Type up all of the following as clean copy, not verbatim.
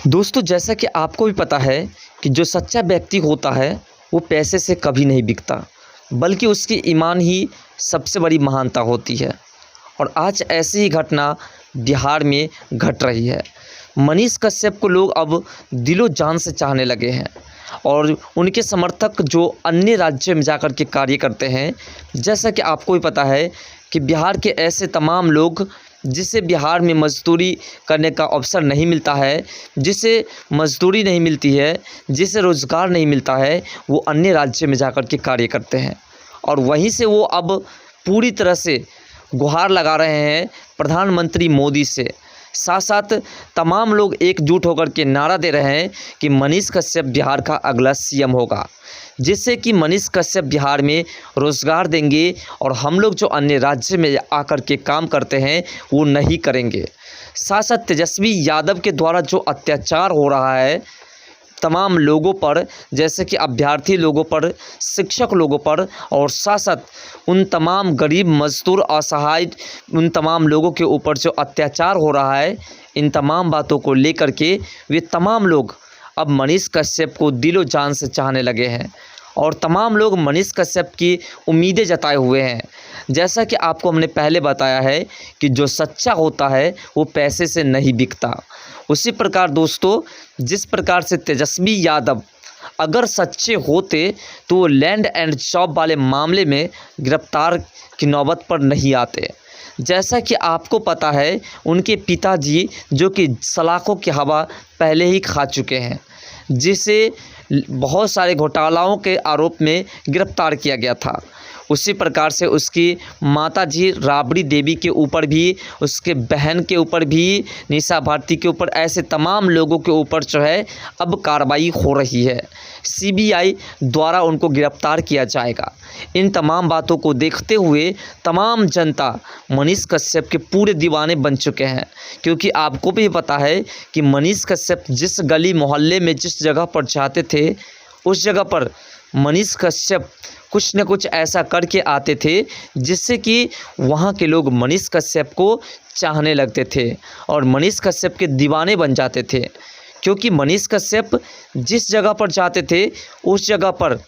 दोस्तों, जैसा कि आपको भी पता है कि जो सच्चा व्यक्ति होता है वो पैसे से कभी नहीं बिकता, बल्कि उसकी ईमान ही सबसे बड़ी महानता होती है। और आज ऐसी ही घटना बिहार में घट रही है। मनीष कश्यप को लोग अब दिलो जान से चाहने लगे हैं और उनके समर्थक जो अन्य राज्य में जाकर के कार्य करते हैं, जैसा कि आपको भी पता है कि बिहार के ऐसे तमाम लोग जिसे बिहार में मज़दूरी करने का अवसर नहीं मिलता है, जिसे मज़दूरी नहीं मिलती है, जिसे रोज़गार नहीं मिलता है, वो अन्य राज्य में जाकर के कार्य करते हैं। और वहीं से वो अब पूरी तरह से गुहार लगा रहे हैं प्रधानमंत्री मोदी से। साथ साथ तमाम लोग एकजुट होकर के नारा दे रहे हैं कि मनीष कश्यप बिहार का अगला सीएम होगा, जिससे कि मनीष कश्यप बिहार में रोज़गार देंगे और हम लोग जो अन्य राज्य में आकर के काम करते हैं वो नहीं करेंगे। साथ साथ तेजस्वी यादव के द्वारा जो अत्याचार हो रहा है तमाम लोगों पर, जैसे कि अभ्यर्थी लोगों पर, शिक्षक लोगों पर, और साथ साथ उन तमाम गरीब मजदूर असहाय उन तमाम लोगों के ऊपर जो अत्याचार हो रहा है, इन तमाम बातों को लेकर के वे तमाम लोग अब मनीष कश्यप को दिलो जान से चाहने लगे हैं और तमाम लोग मनीष कश्यप की उम्मीदें जताए हुए हैं। जैसा कि आपको हमने पहले बताया है कि जो सच्चा होता है वो पैसे से नहीं बिकता। उसी प्रकार दोस्तों, जिस प्रकार से तेजस्वी यादव अगर सच्चे होते तो वो लैंड एंड जॉब वाले मामले में गिरफ्तार की नौबत पर नहीं आते। जैसा कि आपको पता है उनके पिताजी जो कि सलाखों की हवा पहले ही खा चुके हैं, जिसे बहुत सारे घोटालाओं के आरोप में गिरफ्तार किया गया था। उसी प्रकार से उसकी माताजी राबड़ी देवी के ऊपर भी, उसके बहन के ऊपर भी, निशा भारती के ऊपर, ऐसे तमाम लोगों के ऊपर जो है अब कार्रवाई हो रही है। सीबीआई द्वारा उनको गिरफ्तार किया जाएगा। इन तमाम बातों को देखते हुए तमाम जनता मनीष कश्यप के पूरे दीवाने बन चुके हैं, क्योंकि आपको भी पता है कि मनीष कश्यप जिस गली मोहल्ले में जिस जगह पर जाते थे उस जगह पर मनीष कश्यप कुछ न कुछ ऐसा करके आते थे जिससे कि वहाँ के लोग मनीष कश्यप को चाहने लगते थे और मनीष कश्यप के दीवाने बन जाते थे। क्योंकि मनीष कश्यप जिस जगह पर जाते थे उस जगह पर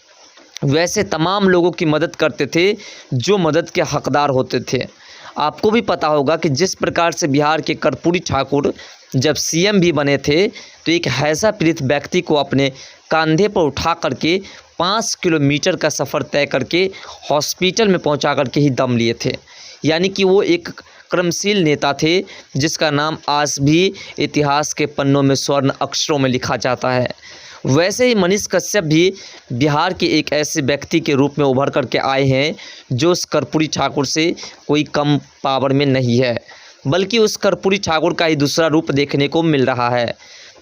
वैसे तमाम लोगों की मदद करते थे जो मदद के हकदार होते थे। आपको भी पता होगा कि जिस प्रकार से बिहार के कर्पूरी ठाकुर जब सीएम भी बने थे तो एक हैजा पीड़ित व्यक्ति को अपने कंधे पर उठा करके 5 किलोमीटर का सफ़र तय करके हॉस्पिटल में पहुंचा करके ही दम लिए थे। यानी कि वो एक कर्मशील नेता थे जिसका नाम आज भी इतिहास के पन्नों में स्वर्ण अक्षरों में लिखा जाता है। वैसे ही मनीष कश्यप भी बिहार के एक ऐसे व्यक्ति के रूप में उभर करके आए हैं जो उस कर्पूरी ठाकुर से कोई कम पावर में नहीं है, बल्कि उस कर्पूरी ठाकुर का ही दूसरा रूप देखने को मिल रहा है।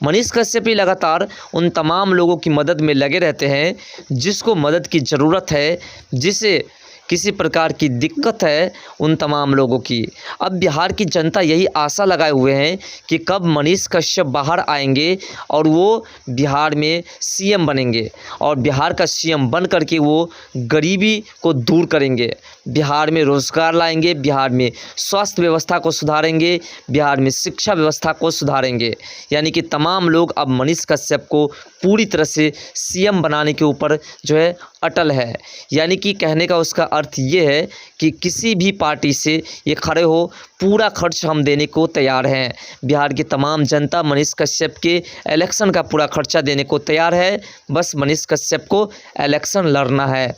मनीष कश्यप भी लगातार उन तमाम लोगों की मदद में लगे रहते हैं जिसको मदद की ज़रूरत है, जिसे किसी प्रकार की दिक्कत है उन तमाम लोगों की। अब बिहार की जनता यही आशा लगाए हुए हैं कि कब मनीष कश्यप बाहर आएंगे और वो बिहार में सीएम बनेंगे और बिहार का सीएम बन करके वो गरीबी को दूर करेंगे, बिहार में रोज़गार लाएंगे, बिहार में स्वास्थ्य व्यवस्था को सुधारेंगे, बिहार में शिक्षा व्यवस्था को सुधारेंगे। यानी कि तमाम लोग अब मनीष कश्यप को पूरी तरह से सीएम बनाने के ऊपर जो है अटल है। यानी कि कहने का उसका अर्थ ये है कि किसी भी पार्टी से ये खड़े हो, पूरा खर्च हम देने को तैयार हैं। बिहार की तमाम जनता मनीष कश्यप के इलेक्शन का पूरा खर्चा देने को तैयार है, बस मनीष कश्यप को इलेक्शन लड़ना है,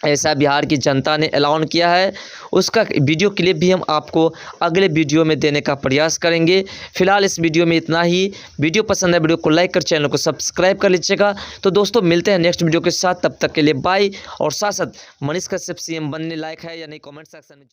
ऐसा बिहार की जनता ने ऐलान किया है। उसका वीडियो क्लिप भी हम आपको अगले वीडियो में देने का प्रयास करेंगे। फिलहाल इस वीडियो में इतना ही। वीडियो पसंद है वीडियो को लाइक कर चैनल को सब्सक्राइब कर लीजिएगा। तो दोस्तों मिलते हैं नेक्स्ट वीडियो के साथ, तब तक के लिए बाय। और साथ साथ मनीष कश्यप सीएम बनने लायक है या नहीं कमेंट सेक्शन में